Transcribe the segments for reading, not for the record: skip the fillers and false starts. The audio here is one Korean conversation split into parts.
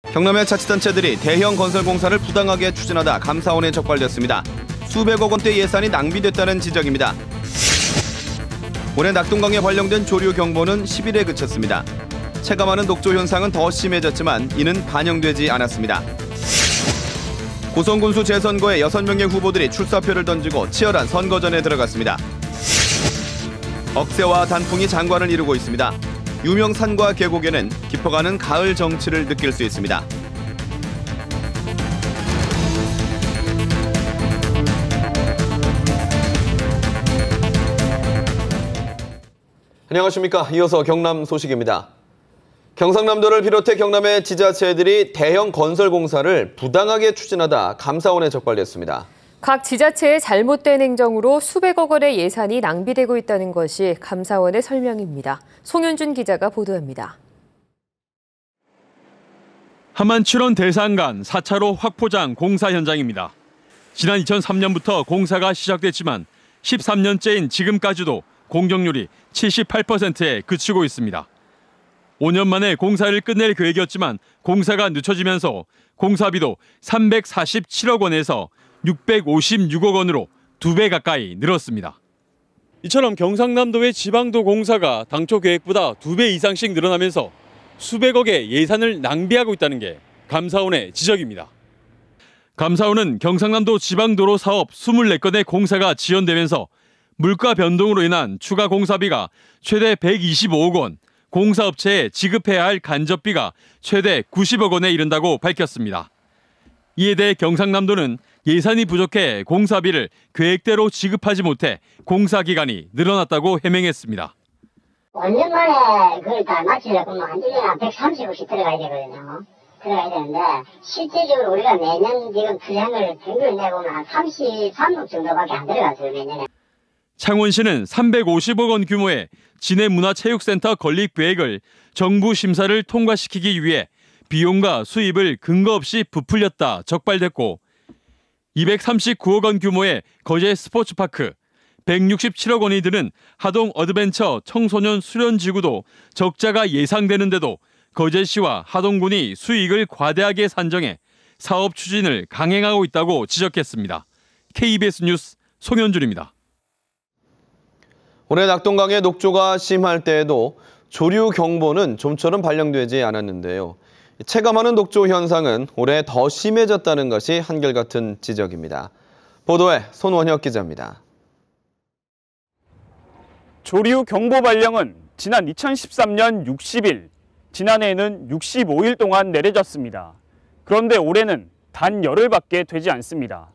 경남의 자치단체들이 대형 건설 공사를 부당하게 추진하다 감사원에 적발됐습니다. 수백억 원대 예산이 낭비됐다는 지적입니다. 올해 낙동강에 발령된 조류 경보는 10일에 그쳤습니다. 체감하는 녹조 현상은 더 심해졌지만 이는 반영되지 않았습니다. 고성군수 재선거에 6명의 후보들이 출사표를 던지고 치열한 선거전에 들어갔습니다. 억새와 단풍이 장관을 이루고 있습니다. 유명 산과 계곡에는 깊어가는 가을 정취를 느낄 수 있습니다. 안녕하십니까. 이어서 경남 소식입니다. 경상남도를 비롯해 경남의 지자체들이 대형 건설 공사를 부당하게 추진하다 감사원에 적발됐습니다. 각 지자체의 잘못된 행정으로 수백억 원의 예산이 낭비되고 있다는 것이 감사원의 설명입니다. 송현준 기자가 보도합니다. 함안칠원 대산간 4차로 확포장 공사 현장입니다. 지난 2003년부터 공사가 시작됐지만 13년째인 지금까지도 공정률이 78%에 그치고 있습니다. 5년 만에 공사를 끝낼 계획이었지만 공사가 늦춰지면서 공사비도 347억 원에서 656억 원으로 2배 가까이 늘었습니다. 이처럼 경상남도의 지방도 공사가 당초 계획보다 2배 이상씩 늘어나면서 수백억의 예산을 낭비하고 있다는 게 감사원의 지적입니다. 감사원은 경상남도 지방도로 사업 24건의 공사가 지연되면서 물가 변동으로 인한 추가 공사비가 최대 125억 원, 공사업체에 지급해야 할 간접비가 최대 90억 원에 이른다고 밝혔습니다. 이에 대해 경상남도는 예산이 부족해 공사비를 계획대로 지급하지 못해 공사 기간이 늘어났다고 해명했습니다. 5년 만에 그걸 다 마치려고 하면 한 1년에 한 130억씩 들어가야 되거든요. 들어가야 되는데 실제적으로 우리가 매년 지금 분량을 평균 내보면 한 33억 정도밖에 안 들어갔어요, 매년에. 창원시는 350억 원 규모의 진해문화체육센터 건립 계획을 정부 심사를 통과시키기 위해 비용과 수입을 근거 없이 부풀렸다 적발됐고 239억 원 규모의 거제 스포츠파크, 167억 원이 드는 하동 어드벤처 청소년 수련지구도 적자가 예상되는데도 거제시와 하동군이 수익을 과대하게 산정해 사업 추진을 강행하고 있다고 지적했습니다. KBS 뉴스 송현준입니다. 올해 낙동강의 녹조가 심할 때에도 조류 경보는 좀처럼 발령되지 않았는데요. 체감하는 녹조 현상은 올해 더 심해졌다는 것이 한결같은 지적입니다. 보도에 손원혁 기자입니다. 조류 경보 발령은 지난 2013년 60일, 지난해에는 65일 동안 내려졌습니다. 그런데 올해는 단 열흘밖에 되지 않습니다.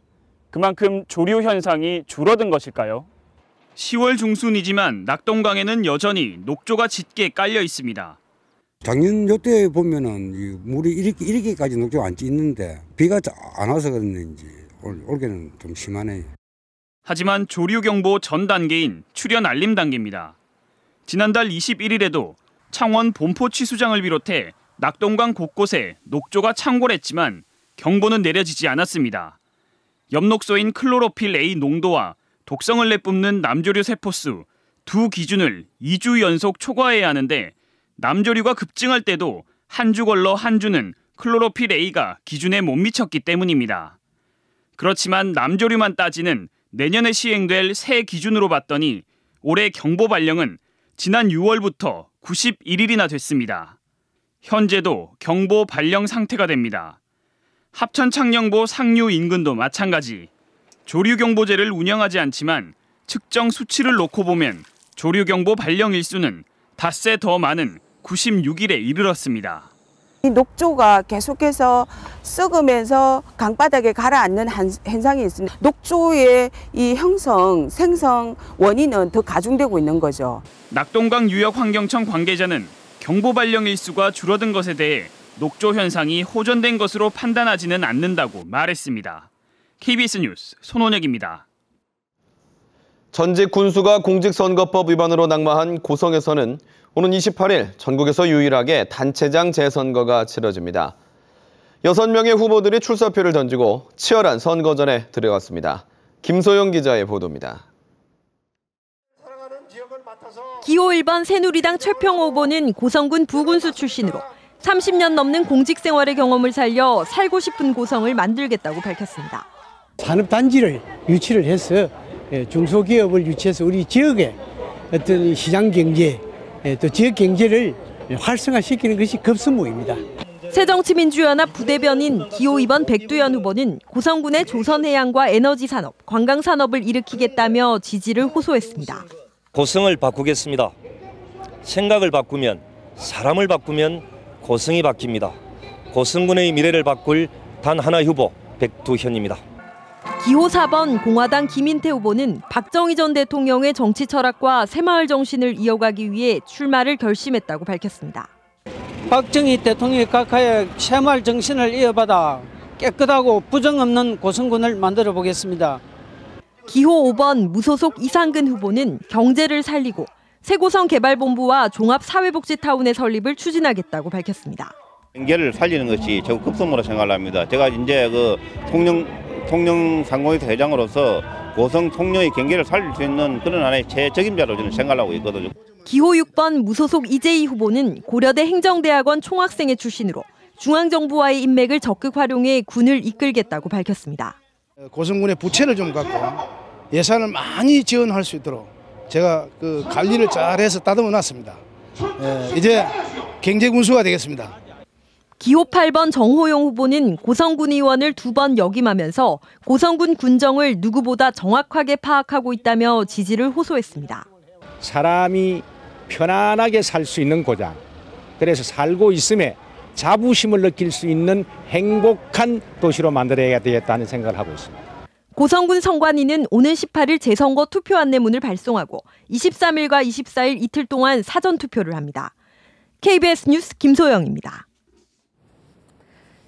그만큼 조류 현상이 줄어든 것일까요? 10월 중순이지만 낙동강에는 여전히 녹조가 짙게 깔려 있습니다. 작년 요때 보면은 이 물이 이렇게까지 녹조가 안 찢는데 비가 안 와서 그랬는지 올해는 좀 심하네요. 하지만 조류경보 전 단계인 출현 알림 단계입니다. 지난달 21일에도 창원 본포취수장을 비롯해 낙동강 곳곳에 녹조가 창궐했지만 경보는 내려지지 않았습니다. 엽록소인 클로로필 A 농도와 독성을 내뿜는 남조류 세포수 두 기준을 2주 연속 초과해야 하는데 남조류가 급증할 때도 한 주 걸러 한 주는 클로로필 A가 기준에 못 미쳤기 때문입니다. 그렇지만 남조류만 따지는 내년에 시행될 새 기준으로 봤더니 올해 경보 발령은 지난 6월부터 91일이나 됐습니다. 현재도 경보 발령 상태가 됩니다. 합천 창녕보 상류 인근도 마찬가지. 조류경보제를 운영하지 않지만 측정 수치를 놓고 보면 조류경보 발령 일수는 닷새 더 많은 96일에 이르렀습니다. 이 녹조가 계속해서 썩으면서 강바닥에 가라앉는 현상이 있습니다. 녹조의 이 생성 원인은 더 가중되고 있는 거죠. 낙동강 유역환경청 관계자는 경보 발령 일수가 줄어든 것에 대해 녹조 현상이 호전된 것으로 판단하지는 않는다고 말했습니다. KBS 뉴스 손원혁입니다. 전직 군수가 공직선거법 위반으로 낙마한 고성에서는 오는 28일 전국에서 유일하게 단체장 재선거가 치러집니다. 6명의 후보들이 출사표를 던지고 치열한 선거전에 들어갔습니다. 김소영 기자의 보도입니다. 기호 1번 새누리당 최평호 후보는 고성군 부군수 출신으로 30년 넘는 공직 생활의 경험을 살려 살고 싶은 고성을 만들겠다고 밝혔습니다. 산업단지를 유치를 해서 중소기업을 유치해서 우리 지역의 어떤 시장 경제, 또 지역 경제를 활성화시키는 것이 급선무입니다. 새정치민주연합 부대변인 기호 2번 백두현 후보는 고성군의 조선해양과 에너지산업, 관광산업을 일으키겠다며 지지를 호소했습니다. 고성을 바꾸겠습니다. 생각을 바꾸면, 사람을 바꾸면 고성이 바뀝니다. 고성군의 미래를 바꿀 단 하나 후보 백두현입니다. 기호 4번 공화당 김인태 후보는 박정희 전 대통령의 정치 철학과 새마을 정신을 이어가기 위해 출마를 결심했다고 밝혔습니다. 박정희 대통령의 각하의 새마을 정신을 이어받아 깨끗하고 부정 없는 고성군을 만들어 보겠습니다. 기호 5번 무소속 이상근 후보는 경제를 살리고 새고성 개발본부와 종합사회복지타운의 설립을 추진하겠다고 밝혔습니다. 경제를 살리는 것이 저 급선무로 생각합니다. 제가 이제 그 통영 상공회사 회장으로서 고성 통영의 경제를 살릴 수 있는 그런 하나의 책임자로 저는 생각하고 있거든요. 기호 6번 무소속 이재희 후보는 고려대 행정대학원 총학생회 출신으로 중앙정부와의 인맥을 적극 활용해 군을 이끌겠다고 밝혔습니다. 고성군의 부채를 좀 갖고 예산을 많이 지원할 수 있도록 제가 그 관리를 잘해서 다듬어 놨습니다. 이제 경제군수가 되겠습니다. 기호 8번 정호용 후보는 고성군 의원을 2번 역임하면서 고성군 군정을 누구보다 정확하게 파악하고 있다며 지지를 호소했습니다. 사람이 편안하게 살 수 있는 고장, 그래서 살고 있음에 자부심을 느낄 수 있는 행복한 도시로 만들어야 되겠다는 생각을 하고 있습니다. 고성군 선관위는 오는 18일 재선거 투표 안내문을 발송하고 23일과 24일 이틀 동안 사전 투표를 합니다. KBS 뉴스 김소영입니다.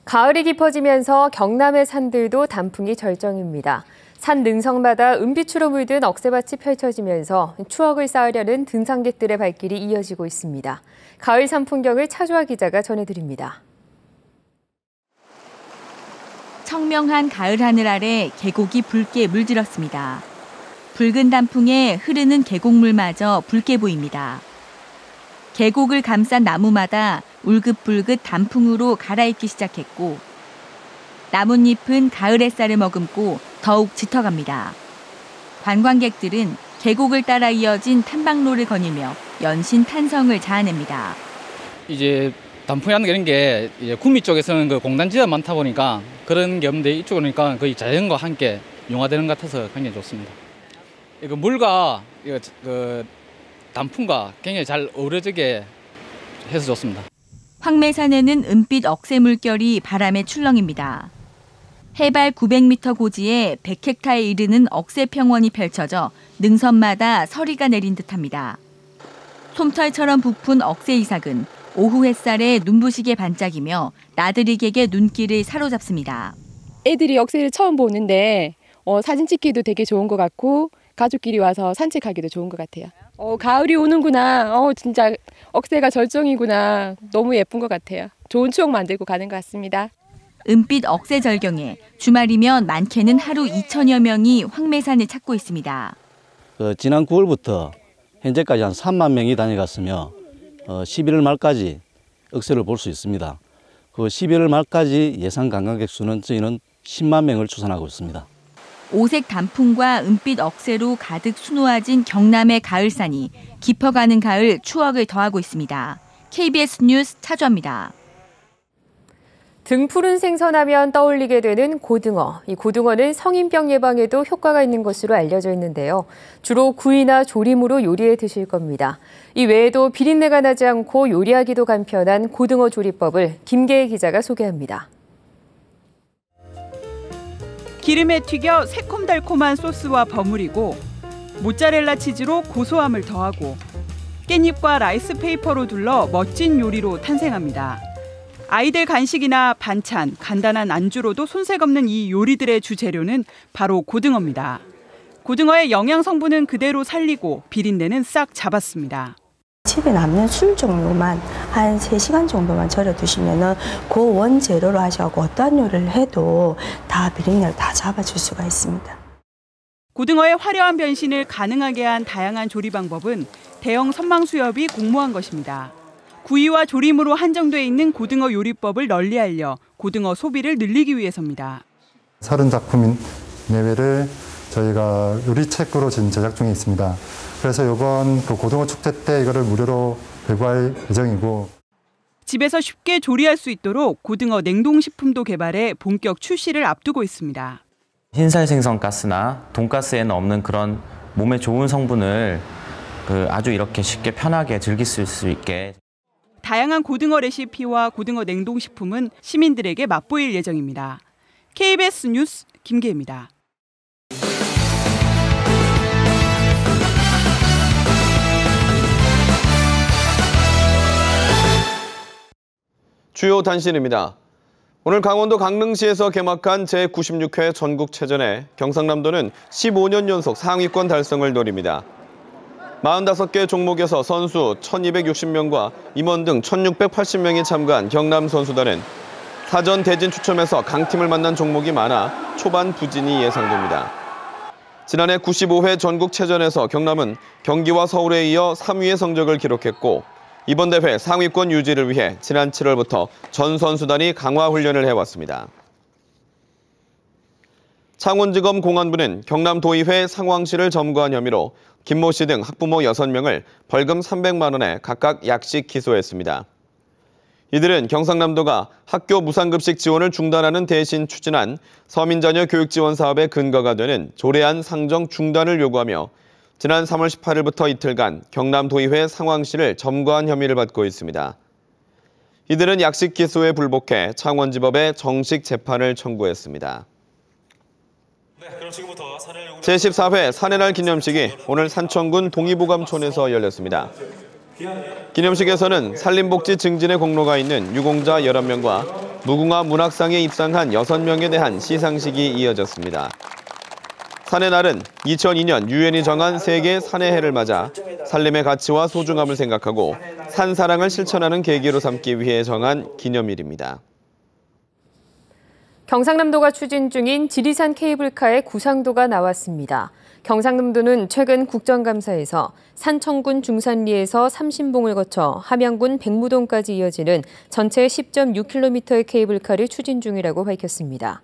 가을이 깊어지면서 경남의 산들도 단풍이 절정입니다. 산 능선마다 은빛으로 물든 억새밭이 펼쳐지면서 추억을 쌓으려는 등산객들의 발길이 이어지고 있습니다. 가을 산 풍경을 차주아 기자가 전해드립니다. 청명한 가을 하늘 아래 계곡이 붉게 물들었습니다. 붉은 단풍에 흐르는 계곡물마저 붉게 보입니다. 계곡을 감싼 나무마다 울긋불긋 단풍으로 갈아입기 시작했고 나뭇잎은 가을 햇살을 머금고 더욱 짙어갑니다. 관광객들은 계곡을 따라 이어진 탐방로를 거닐며 연신 탄성을 자아냅니다. 이제 단풍이라는 이런 게 이제 구미 쪽에서는 그 공단지가 많다 보니까 그런 게 없는데 이쪽은 그러니까 거의 자연과 함께 융화되는 것 같아서 굉장히 좋습니다. 이거 물과 그 단풍과 굉장히 잘 어우러지게 해서 좋습니다. 황매산에는 은빛 억새 물결이 바람에 출렁입니다. 해발 900m 고지에 100헥타에 이르는 억새 평원이 펼쳐져 능선마다 서리가 내린 듯합니다. 솜털처럼 부푼 억새 이삭은 오후 햇살에 눈부시게 반짝이며 나들이객의 눈길을 사로잡습니다. 애들이 억새를 처음 보는데 사진 찍기도 되게 좋은 것 같고 가족끼리 와서 산책하기도 좋은 것 같아요. 가을이 오는구나. 진짜 억새가 절정이구나. 너무 예쁜 것 같아요. 좋은 추억 만들고 가는 것 같습니다. 은빛 억새 절경에 주말이면 많게는 하루 2천여 명이 황매산을 찾고 있습니다. 지난 9월부터 현재까지 한 3만 명이 다녀갔으며 11월 말까지 억새를 볼 수 있습니다. 그 11월 말까지 예상 관광객 수는 저희는 10만 명을 추산하고 있습니다. 오색 단풍과 은빛 억새로 가득 수놓아진 경남의 가을산이 깊어가는 가을 추억을 더하고 있습니다. KBS 뉴스 차주아입니다. 등푸른 생선하면 떠올리게 되는 고등어. 이 고등어는 성인병 예방에도 효과가 있는 것으로 알려져 있는데요. 주로 구이나 조림으로 요리해 드실 겁니다. 이 외에도 비린내가 나지 않고 요리하기도 간편한 고등어 조리법을 김계혜 기자가 소개합니다. 기름에 튀겨 새콤달콤한 소스와 버무리고 모짜렐라 치즈로 고소함을 더하고 깻잎과 라이스 페이퍼로 둘러 멋진 요리로 탄생합니다. 아이들 간식이나 반찬, 간단한 안주로도 손색 없는 이 요리들의 주재료는 바로 고등어입니다. 고등어의 영양 성분은 그대로 살리고 비린내는 싹 잡았습니다. 집에 남는 술 종류만 한 3시간 정도만 절여 두시면은 그 원재료로 하셔고 어떠한 요리를 해도 다 비린내를 다 잡아줄 수가 있습니다. 고등어의 화려한 변신을 가능하게 한 다양한 조리 방법은 대형 선망 수협이 공모한 것입니다. 구이와 조림으로 한정돼 있는 고등어 요리법을 널리 알려 고등어 소비를 늘리기 위해서입니다. 30작품 내외를 저희가 요리책으로 지금 제작 중에 있습니다. 그래서 이번 그 고등어 축제 때 이거를 무료로 배부할 예정이고, 집에서 쉽게 조리할 수 있도록 고등어 냉동식품도 개발해 본격 출시를 앞두고 있습니다. 흰살 생선 가스나 돈가스에는 없는 그런 몸에 좋은 성분을 아주 이렇게 쉽게 편하게 즐길 수 있게. 다양한 고등어 레시피와 고등어 냉동식품은 시민들에게 맛보일 예정입니다. KBS 뉴스 김계입니다. 주요 단신입니다. 오늘 강원도 강릉시에서 개막한 제96회 전국체전에 경상남도는 15년 연속 상위권 달성을 노립니다. 45개 종목에서 선수 1,260명과 임원 등 1,680명이 참가한 경남 선수단은 사전 대진 추첨에서 강팀을 만난 종목이 많아 초반 부진이 예상됩니다. 지난해 95회 전국체전에서 경남은 경기와 서울에 이어 3위의 성적을 기록했고, 이번 대회 상위권 유지를 위해 지난 7월부터 전 선수단이 강화 훈련을 해왔습니다. 창원지검 공안부는 경남도의회 상황실을 점거한 혐의로 김모 씨 등 학부모 6명을 벌금 300만 원에 각각 약식 기소했습니다. 이들은 경상남도가 학교 무상급식 지원을 중단하는 대신 추진한 서민자녀 교육지원 사업의 근거가 되는 조례안 상정 중단을 요구하며 지난 3월 18일부터 이틀간 경남도의회 상황실을 점거한 혐의를 받고 있습니다. 이들은 약식 기소에 불복해 창원지법에 정식 재판을 청구했습니다. 제14회 산해날 기념식이 오늘 산청군 동의보감촌에서 열렸습니다. 기념식에서는 산림복지 증진의 공로가 있는 유공자 11명과 무궁화 문학상에 입상한 6명에 대한 시상식이 이어졌습니다. 산해날은 2002년 유엔이 정한 세계 산해해를 맞아 산림의 가치와 소중함을 생각하고 산사랑을 실천하는 계기로 삼기 위해 정한 기념일입니다. 경상남도가 추진 중인 지리산 케이블카의 구상도가 나왔습니다. 경상남도는 최근 국정감사에서 산청군 중산리에서 삼신봉을 거쳐 함양군 백무동까지 이어지는 전체 10.6km의 케이블카를 추진 중이라고 밝혔습니다.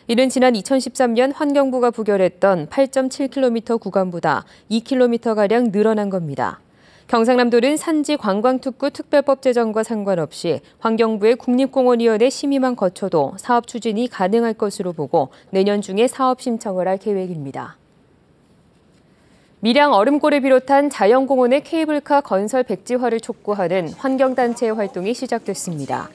이는 지난 2013년 환경부가 부결했던 8.7km 구간보다 2km가량 늘어난 겁니다. 경상남도는 산지 관광특구 특별법 제정과 상관없이 환경부의 국립공원위원회 심의만 거쳐도 사업 추진이 가능할 것으로 보고 내년 중에 사업 신청을 할 계획입니다. 밀양 얼음골을 비롯한 자연공원의 케이블카 건설 백지화를 촉구하는 환경단체의 활동이 시작됐습니다.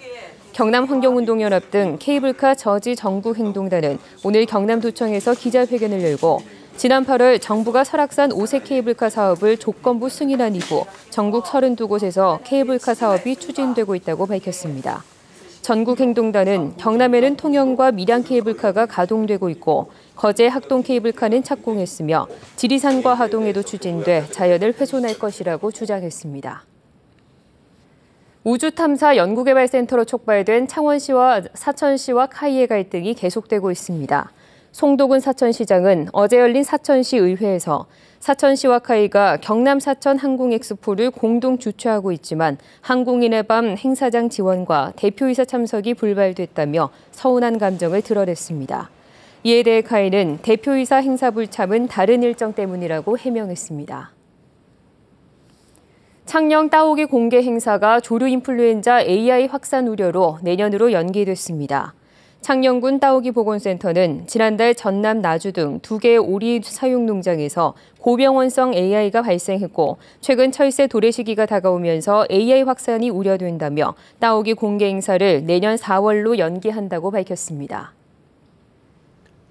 경남환경운동연합 등 케이블카 저지 전국행동단은 오늘 경남도청에서 기자회견을 열고 지난 8월 정부가 설악산 5세 케이블카 사업을 조건부 승인한 이후 전국 32곳에서 케이블카 사업이 추진되고 있다고 밝혔습니다. 전국행동단은 경남에는 통영과 밀양 케이블카가 가동되고 있고 거제 학동 케이블카는 착공했으며 지리산과 하동에도 추진돼 자연을 훼손할 것이라고 주장했습니다. 우주탐사 연구개발센터로 촉발된 창원시와 사천시와 카이의 갈등이 계속되고 있습니다. 송도군 사천시장은 어제 열린 사천시 의회에서 사천시와 카이가 경남 사천 항공엑스포를 공동 주최하고 있지만 항공인의 밤 행사장 지원과 대표이사 참석이 불발됐다며 서운한 감정을 드러냈습니다. 이에 대해 카이는 대표이사 행사 불참은 다른 일정 때문이라고 해명했습니다. 창녕 따오기 공개 행사가 조류 인플루엔자 AI 확산 우려로 내년으로 연기됐습니다. 창녕군 따오기 보건센터는 지난달 전남 나주 등 2개의 오리 사육 농장에서 고병원성 AI가 발생했고 최근 철새 도래 시기가 다가오면서 AI 확산이 우려된다며 따오기 공개 행사를 내년 4월로 연기한다고 밝혔습니다.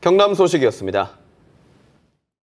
경남 소식이었습니다.